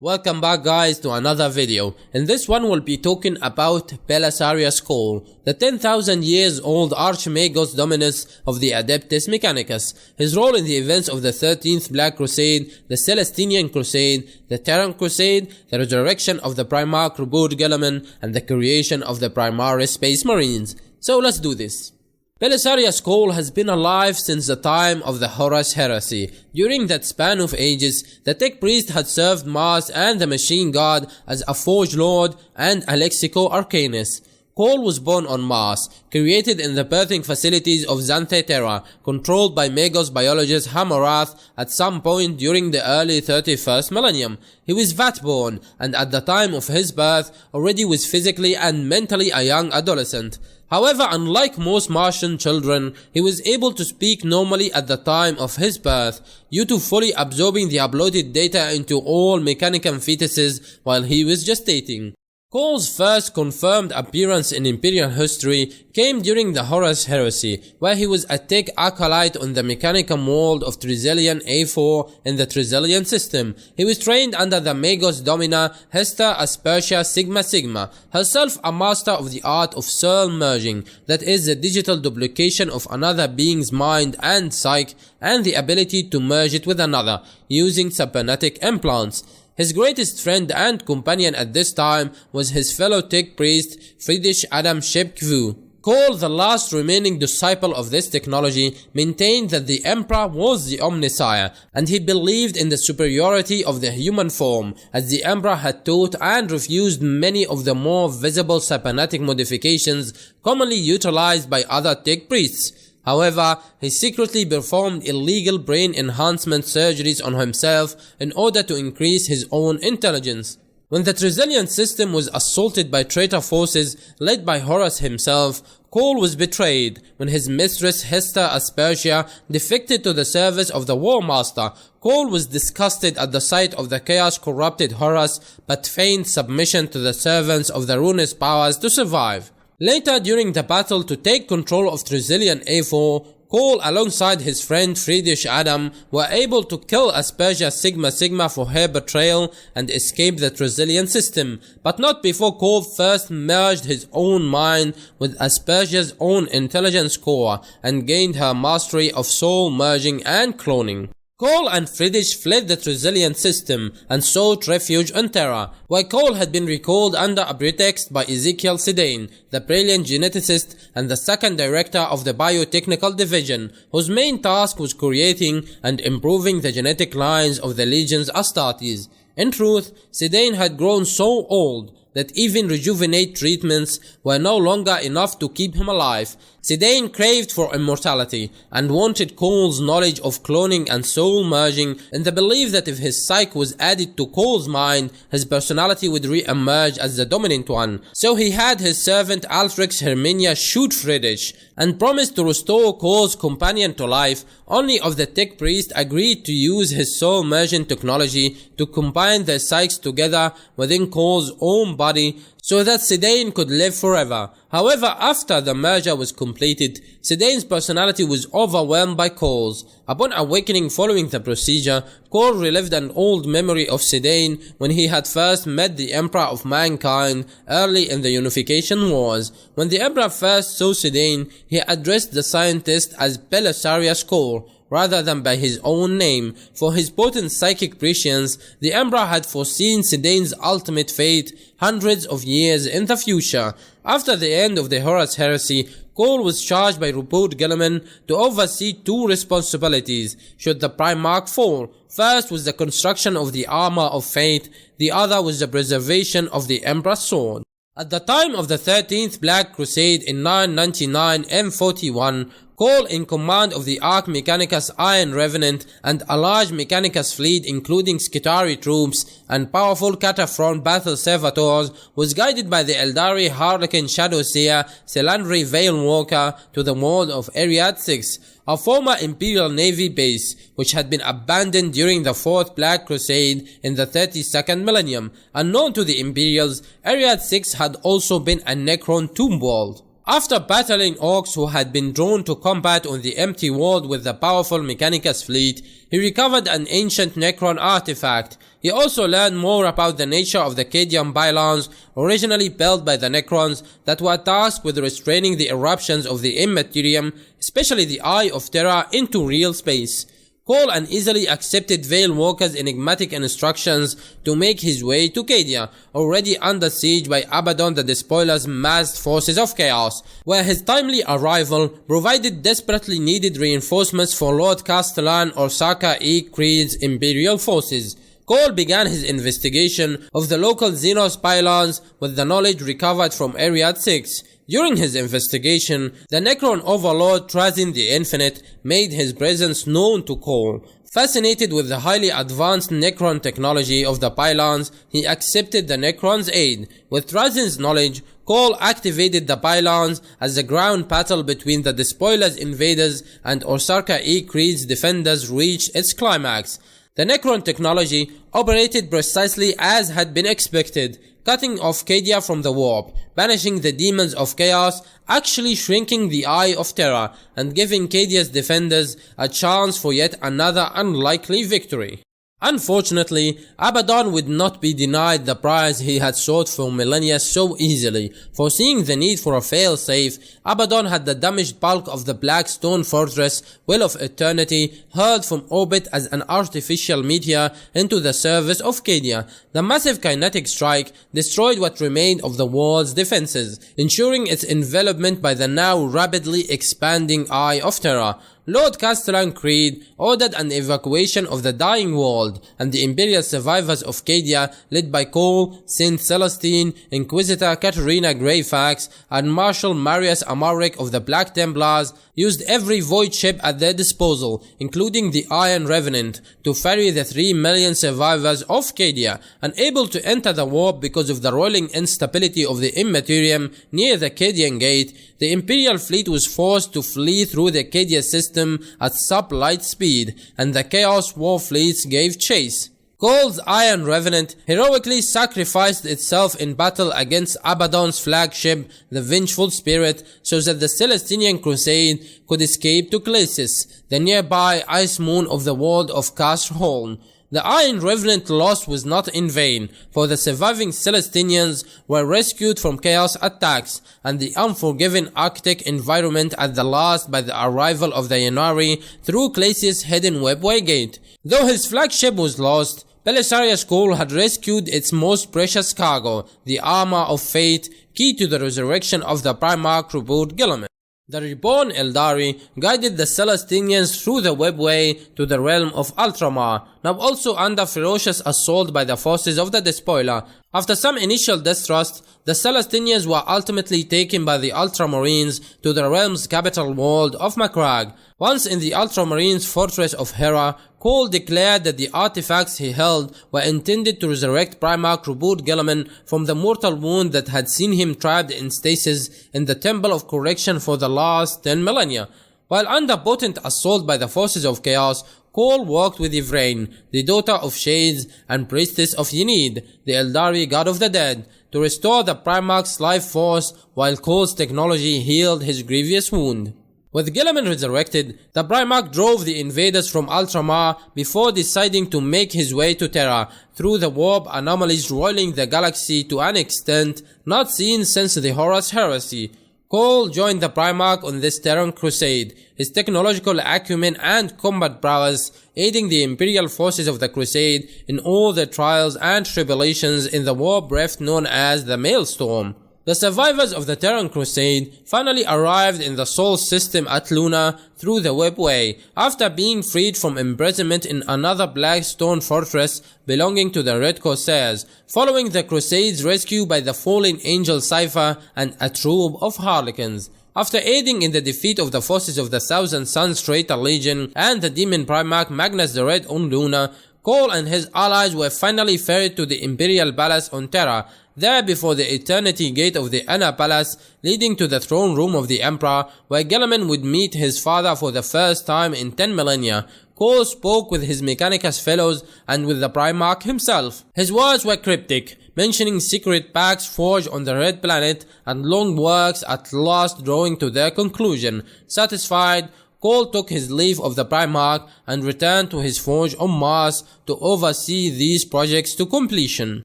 Welcome back guys to another video. In this one we'll be talking about Belisarius Cawl, the 10,000 years old Archmagos Dominus of the Adeptus Mechanicus. His role in the events of the 13th Black Crusade, the Celestinian Crusade, the Terran Crusade, the resurrection of the Primarch Roboute Guilliman, and the creation of the Primaris Space Marines. So let's do this. Belisarius Cawl has been alive since the time of the Horus Heresy. During that span of ages, the Tech Priest had served Mars and the Machine God as a Forge Lord and a Lexico Arcanus. Cawl was born on Mars, created in the birthing facilities of Xanthe Terra, controlled by Magos biologist Hammurath at some point during the early 31st millennium. He was Vat-born, and at the time of his birth already was physically and mentally a young adolescent. However, unlike most Martian children, he was able to speak normally at the time of his birth, due to fully absorbing the uploaded data into all Mechanican fetuses while he was gestating. Cawl's first confirmed appearance in Imperial history came during the Horus Heresy, where he was a tech acolyte on the Mechanicum world of Trizillian A4 in the Trizillian system. He was trained under the Magos Domina Hesta Aspertia Sigma Sigma, herself a master of the art of soul merging, that is the digital duplication of another being's mind and psyche, and the ability to merge it with another, using cybernetic implants. His greatest friend and companion at this time was his fellow tech priest Friedrich Adam Shepkvu. Cawl, the last remaining disciple of this technology, maintained that the Emperor was the Omnisire, and he believed in the superiority of the human form, as the Emperor had taught and refused many of the more visible cybernetic modifications commonly utilized by other tech priests. However, he secretly performed illegal brain enhancement surgeries on himself in order to increase his own intelligence. When the Trizillian system was assaulted by traitor forces led by Horus himself, Cawl was betrayed. When his mistress Hesta Aspertia defected to the service of the War Master, Cawl was disgusted at the sight of the chaos-corrupted Horus, but feigned submission to the servants of the ruinous powers to survive. Later, during the battle to take control of Trizillian A4, Cawl alongside his friend Friedrich Adam were able to kill Aspertia Sigma Sigma for her betrayal and escape the Trizillian system, but not before Cawl first merged his own mind with Aspertia's own intelligence core and gained her mastery of soul merging and cloning. Cawl and Friedrich fled the Trizillian system and sought refuge on Terra, where Cawl had been recalled under a pretext by Ezekiel Sedain, the brilliant geneticist and the second director of the biotechnical division, whose main task was creating and improving the genetic lines of the legions Astartes. In truth, Sedain had grown so old that even rejuvenate treatments were no longer enough to keep him alive. Sedain craved for immortality and wanted Cawl's knowledge of cloning and soul merging, in the belief that if his psyche was added to Cawl's mind, his personality would re-emerge as the dominant one. So he had his servant Alfrix Herminia shoot Friedrich and promised to restore Cawl's companion to life. Only of the tech priest agreed to use his soul merging technology to combine their psyches together within Cawl's own body so that Sedain could live forever. However, after the merger was completed, Sedain's personality was overwhelmed by Cawl's. Upon awakening following the procedure, Cawl relived an old memory of Sedain when he had first met the Emperor of Mankind early in the Unification Wars. When the Emperor first saw Sedain, he addressed the scientist as Belisarius Cawl, rather than by his own name. For his potent psychic prescience, the Emperor had foreseen Sedain's ultimate fate hundreds of years in the future. After the end of the Horus Heresy, Cawl was charged by Roboute Guilliman to oversee two responsibilities should the Primarch fall. First was the construction of the Armor of Fate, the other was the preservation of the Emperor's sword. At the time of the 13th Black Crusade in 999 M41, Cawl, in command of the Archmagos Iron Revenant and a large Mechanicus fleet including Skitarii troops and powerful Cataphron battle servitors, was guided by the Eldari Harlequin Shadowseer Selandri Veilwalker to the world of Ariad 6, a former Imperial Navy base which had been abandoned during the 4th Black Crusade in the 32nd millennium. Unknown to the Imperials, Ariad 6 had also been a Necron tomb world. After battling orcs who had been drawn to combat on the empty world with the powerful Mechanicus fleet, he recovered an ancient Necron artifact. He also learned more about the nature of the Cadian pylons, originally built by the Necrons, that were tasked with restraining the eruptions of the Immaterium, especially the Eye of Terra, into real space. Cawl uneasily accepted Veil Walker's enigmatic instructions to make his way to Cadia, already under siege by Abaddon the Despoiler's massed forces of chaos, where his timely arrival provided desperately needed reinforcements for Lord Castellan or Saka E. Creed's Imperial forces. Cawl began his investigation of the local Xenos pylons with the knowledge recovered from Area 6. During his investigation, the Necron overlord Trazyn the Infinite made his presence known to Cawl. Fascinated with the highly advanced Necron technology of the pylons, he accepted the Necron's aid. With Trazyn's knowledge, Cawl activated the pylons as the ground battle between the Despoiler's invaders and Orsarka E. Creed's defenders reached its climax. The Necron technology operated precisely as had been expected, cutting off Cadia from the warp, banishing the demons of chaos, actually shrinking the Eye of Terra, and giving Cadia's defenders a chance for yet another unlikely victory. Unfortunately, Abaddon would not be denied the prize he had sought for millennia so easily. Foreseeing the need for a fail-safe, Abaddon had the damaged bulk of the Black Stone Fortress, Well of Eternity, hurled from orbit as an artificial meteor into the service of Cadia. The massive kinetic strike destroyed what remained of the wall's defenses, ensuring its envelopment by the now rapidly expanding Eye of Terra. Lord Castellan Creed ordered an evacuation of the dying world, and the Imperial survivors of Cadia, led by Cawl, Saint Celestine, Inquisitor Katarina Greyfax, and Marshal Marius Amalric of the Black Templars, used every void ship at their disposal, including the Iron Revenant, to ferry the 3 million survivors of Cadia. Unable to enter the warp because of the rolling instability of the Immaterium near the Cadian Gate, the Imperial fleet was forced to flee through the Cadia system at sub-light speed, and the Chaos War fleets gave chase. Cawl's Iron Revenant heroically sacrificed itself in battle against Abaddon's flagship, the Vengeful Spirit, so that the Celestinian Crusade could escape to Classis, the nearby ice moon of the world of Castorholm. The Iron Revenant loss was not in vain, for the surviving Celestinians were rescued from chaos attacks and the unforgiving Arctic environment at the last by the arrival of the Yennari through Classis' hidden webway gate. Though his flagship was lost, Belisarius Cawl had rescued its most precious cargo, the Armor of Fate, key to the resurrection of the Primarch Roboute Guilliman. The reborn Eldari guided the Celestinians through the webway to the realm of Ultima, now also under ferocious assault by the forces of the Despoiler. After some initial distrust, the Celestinians were ultimately taken by the Ultramarines to the realm's capital world of Macragge. Once in the Ultramarines' fortress of Hera, Cawl declared that the artifacts he held were intended to resurrect Primarch Roboute Guilliman from the mortal wound that had seen him trapped in stasis in the Temple of Correction for the last 10 millennia. While under potent assault by the forces of chaos, Cawl worked with Yvraine, the daughter of Shades and priestess of Yenid, the Eldari god of the dead, to restore the Primarch's life force while Cawl's technology healed his grievous wound. With Guilliman resurrected, the Primarch drove the invaders from Ultramar before deciding to make his way to Terra through the warp anomalies roiling the galaxy to an extent not seen since the Horus Heresy. Cawl joined the Primarch on this Terran Crusade, his technological acumen and combat prowess aiding the Imperial forces of the Crusade in all their trials and tribulations in the warp rift known as the Maelstrom. The survivors of the Terran Crusade finally arrived in the Sol system at Luna through the webway, after being freed from imprisonment in another Black Stone fortress belonging to the Red Corsairs, following the Crusade's rescue by the fallen angel Cypher and a troop of Harlequins. After aiding in the defeat of the forces of the Thousand Suns Traitor Legion and the Demon Primarch Magnus the Red on Luna, Cawl and his allies were finally ferried to the Imperial Palace on Terra, there before the Eternity Gate of the Anna Palace, leading to the throne room of the Emperor, where Guilliman would meet his father for the first time in 10 millennia. Cawl spoke with his Mechanicus fellows and with the Primarch himself. His words were cryptic, mentioning secret pacts forged on the Red Planet and long works at last drawing to their conclusion. Satisfied, Cawl took his leave of the Primarch and returned to his forge on Mars to oversee these projects to completion.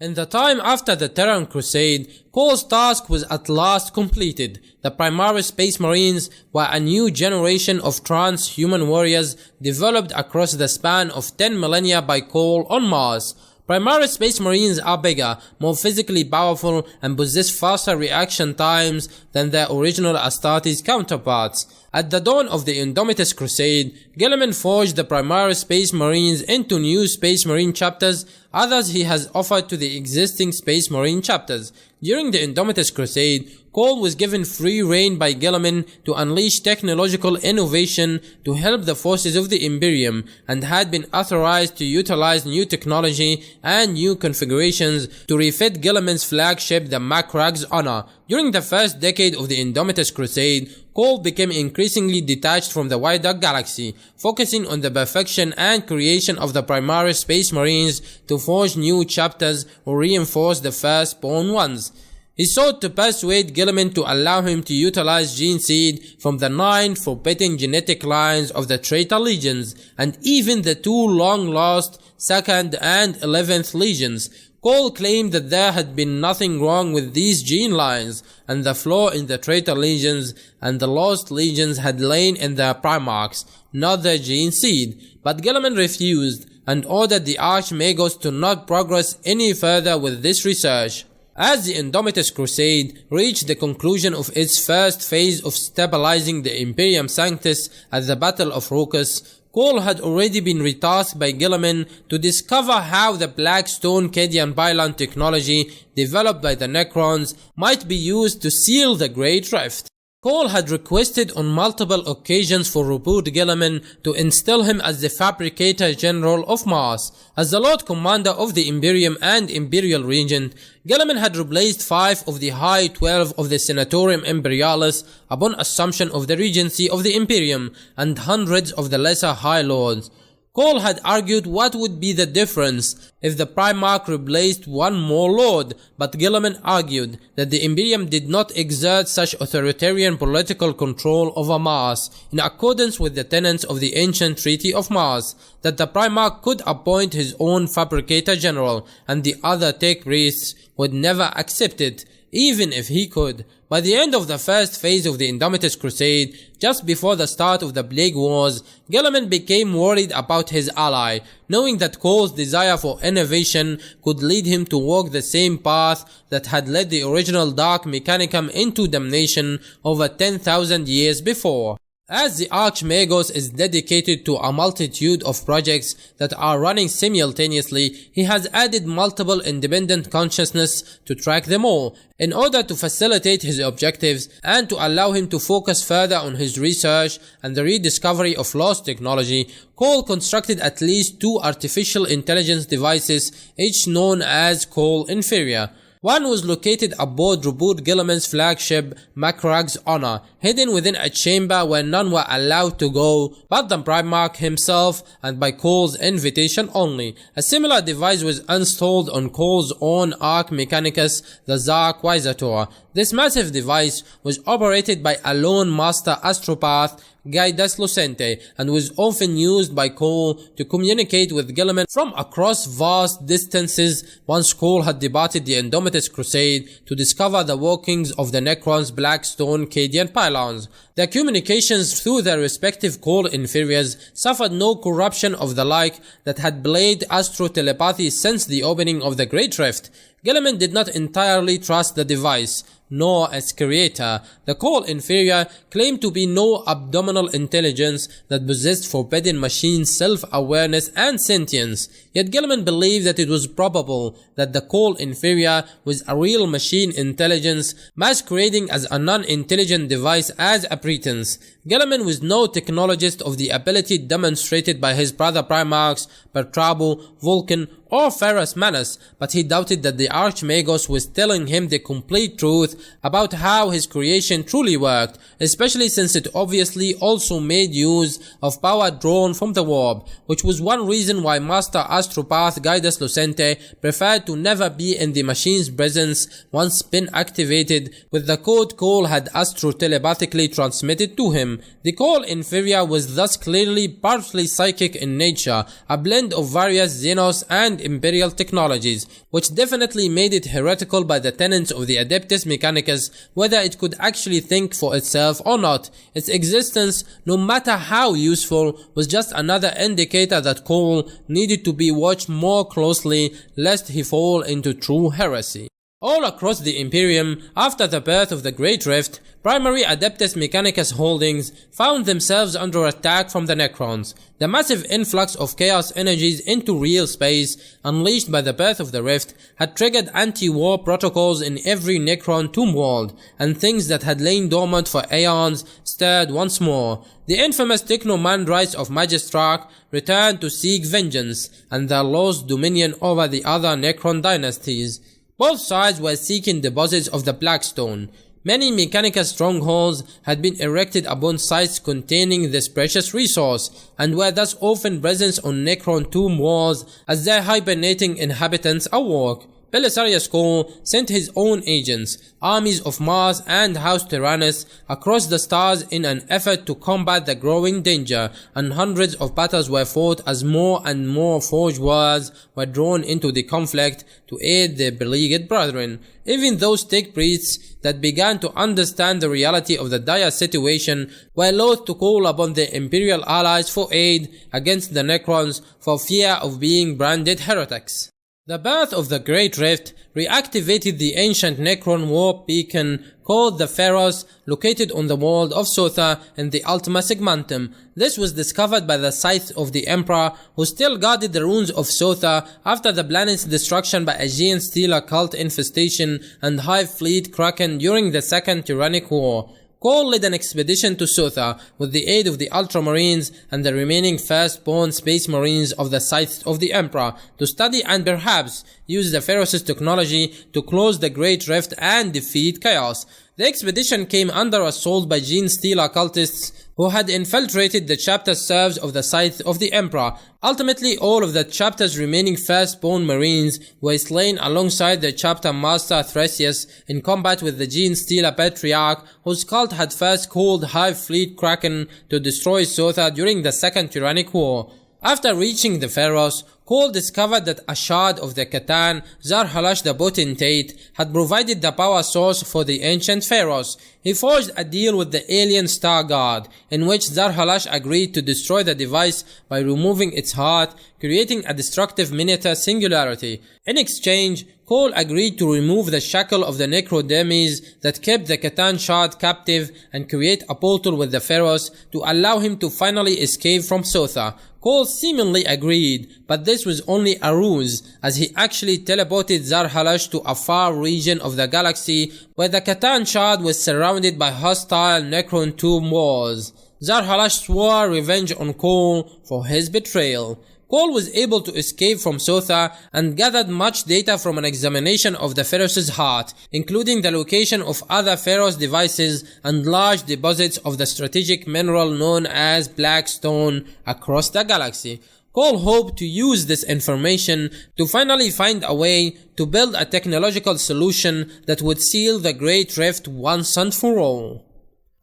In the time after the Terran Crusade, Cawl's task was at last completed. The Primaris Space Marines were a new generation of trans-human warriors developed across the span of 10 millennia by Cawl on Mars. Primaris Space Marines are bigger, more physically powerful, and possess faster reaction times than their original Astartes counterparts. At the dawn of the Indomitus Crusade, Guilliman forged the Primaris Space Marines into new Space Marine chapters, others he has offered to the existing Space Marine chapters. During the Indomitus Crusade, Cawl was given free rein by Guilliman to unleash technological innovation to help the forces of the Imperium, and had been authorized to utilize new technology and new configurations to refit Guilliman's flagship, the Macrag's Honor. During the first decade of the Indomitus Crusade, Cawl became increasingly detached from the wider galaxy, focusing on the perfection and creation of the Primaris Space Marines to forge new chapters or reinforce the firstborn ones. He sought to persuade Guilliman to allow him to utilize gene seed from the 9 forbidden genetic lines of the traitor legions, and even the 2 long-lost 2nd and 11th legions. Cawl claimed that there had been nothing wrong with these gene lines, and the flaw in the traitor legions and the lost legions had lain in their Primarchs, not their gene seed. But Guilliman refused, and ordered the Archmagos to not progress any further with this research. As the Indomitus Crusade reached the conclusion of its first phase of stabilizing the Imperium Sanctus at the Battle of Rokus, Cawl had already been retasked by Guilliman to discover how the Black Stone Cadian Pylon technology developed by the Necrons might be used to seal the Great Rift. Cawl had requested on multiple occasions for Roboute Guilliman to install him as the Fabricator General of Mars. As the Lord Commander of the Imperium and Imperial Regent, Guilliman had replaced 5 of the High 12 of the Senatorium Imperialis upon assumption of the Regency of the Imperium, and hundreds of the lesser High Lords. Cawl had argued what would be the difference if the Primarch replaced one more Lord, but Guilliman argued that the Imperium did not exert such authoritarian political control over Mars, in accordance with the tenets of the ancient Treaty of Mars, that the Primarch could appoint his own Fabricator General, and the other Tech Priests would never accept it, even if he could. By the end of the first phase of the Indomitus Crusade, just before the start of the Plague Wars, Guilliman became worried about his ally, knowing that Cawl's desire for innovation could lead him to walk the same path that had led the original Dark Mechanicum into Damnation over 10,000 years before. As the Archmagos is dedicated to a multitude of projects that are running simultaneously, he has added multiple independent consciousness to track them all, in order to facilitate his objectives and to allow him to focus further on his research and the rediscovery of lost technology. Cawl constructed at least 2 artificial intelligence devices, each known as Cawl Inferior. One was located aboard Roboute Guilliman's flagship Macrag's Honor, hidden within a chamber where none were allowed to go but the Primarch himself, and by Cawl's invitation only. A similar device was installed on Cawl's own Arch Mechanicus, the Tsar Quaesitor. This massive device was operated by a lone master astropath, Guidus Lucente, and was often used by Cawl to communicate with Guilliman from across vast distances. Once Cawl had departed the Indomitus Crusade to discover the workings of the Necrons' Black Stone Cadian Pylons. Their communications through their respective Cawl inferiors suffered no corruption of the like that had plagued astro-telepathy since the opening of the Great Rift. Guilliman did not entirely trust the device, nor its creator. The Cawl Inferior claimed to be no abdominal intelligence that possessed forbidden machine self-awareness and sentience, yet Guilliman believed that it was probable that the Cawl Inferior was a real machine intelligence masquerading as a non-intelligent device as a pretense. Guilliman was no technologist of the ability demonstrated by his brother Primarchs Perturbo, Vulcan, or Pharos Manus, but he doubted that the Archmagos was telling him the complete truth about how his creation truly worked, especially since it obviously also made use of power drawn from the warp, which was one reason why Master Astropath Guidus Lucente preferred to never be in the machine's presence once spin activated with the code Cawl had astro-telepathically transmitted to him. The Cawl inferior was thus clearly partly psychic in nature, a blend of various Xenos and Imperial technologies, which definitely made it heretical by the tenets of the Adeptus Mechanicus whether it could actually think for itself or not. Its existence, no matter how useful, was just another indicator that Cawl needed to be watched more closely lest he fall into true heresy. All across the Imperium, after the birth of the Great Rift, primary Adeptus Mechanicus holdings found themselves under attack from the Necrons. The massive influx of chaos energies into real space, unleashed by the birth of the Rift, had triggered anti-war protocols in every Necron tomb world, and things that had lain dormant for aeons stirred once more. The infamous Technomandrites of Magistrak returned to seek vengeance, and their lost dominion over the other Necron dynasties. Both sides were seeking deposits of the Blackstone. Many Mechanicus strongholds had been erected upon sites containing this precious resource, and were thus often present on Necron tomb walls as their hibernating inhabitants awoke. Belisarius Cawl sent his own agents, armies of Mars and House Tyrannus, across the stars in an effort to combat the growing danger, and hundreds of battles were fought as more and more Forge Warriors were drawn into the conflict to aid their beleaguered brethren. Even those tech priests that began to understand the reality of the dire situation were loath to call upon their Imperial allies for aid against the Necrons for fear of being branded heretics. The birth of the Great Rift reactivated the ancient Necron warp beacon called the Pharos, located on the world of Sotha in the Ultima Segmentum. This was discovered by the Scythe of the Emperor, who still guarded the ruins of Sotha after the planet's destruction by Aegean Steel occult infestation and Hive Fleet Kraken during the Second Tyrannic War. Cawl led an expedition to Sotha with the aid of the Ultramarines and the remaining firstborn Space Marines of the Scythe of the Emperor to study and perhaps use the Pharos' technology to close the Great Rift and defeat Chaos. The expedition came under assault by Gene Steel occultists who had infiltrated the chapter serfs of the Scythe of the Emperor. Ultimately, all of the chapter's remaining firstborn Marines were slain alongside the chapter master Thresius in combat with the Gene Steel Patriarch, whose cult had first called Hive Fleet Kraken to destroy Sotha during the Second Tyrannic War. After reaching the Pharos, Cawl discovered that a shard of the Catan, Zar-Halash the Potentate, had provided the power source for the ancient Pharos. He forged a deal with the alien Star God, in which Zar-Halash agreed to destroy the device by removing its heart, creating a destructive miniature singularity. In exchange, Cawl agreed to remove the shackle of the Necrodermies that kept the Catan shard captive and create a portal with the Pharos to allow him to finally escape from Sotha. Cawl seemingly agreed, but this was only a ruse, as he actually teleported Zar-Halash to a far region of the galaxy where the Catan shard was surrounded by hostile Necron tomb walls. Zar-Halash swore revenge on Cawl for his betrayal. Cawl was able to escape from Sotha and gathered much data from an examination of the Pharos' heart, including the location of other Pharos devices and large deposits of the strategic mineral known as Black Stone across the galaxy. Cawl hoped to use this information to finally find a way to build a technological solution that would seal the Great Rift once and for all.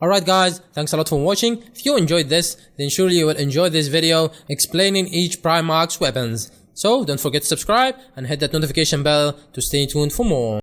Alright guys, thanks a lot for watching. If you enjoyed this, then surely you will enjoy this video explaining each Primarch's weapons. So don't forget to subscribe and hit that notification bell to stay tuned for more.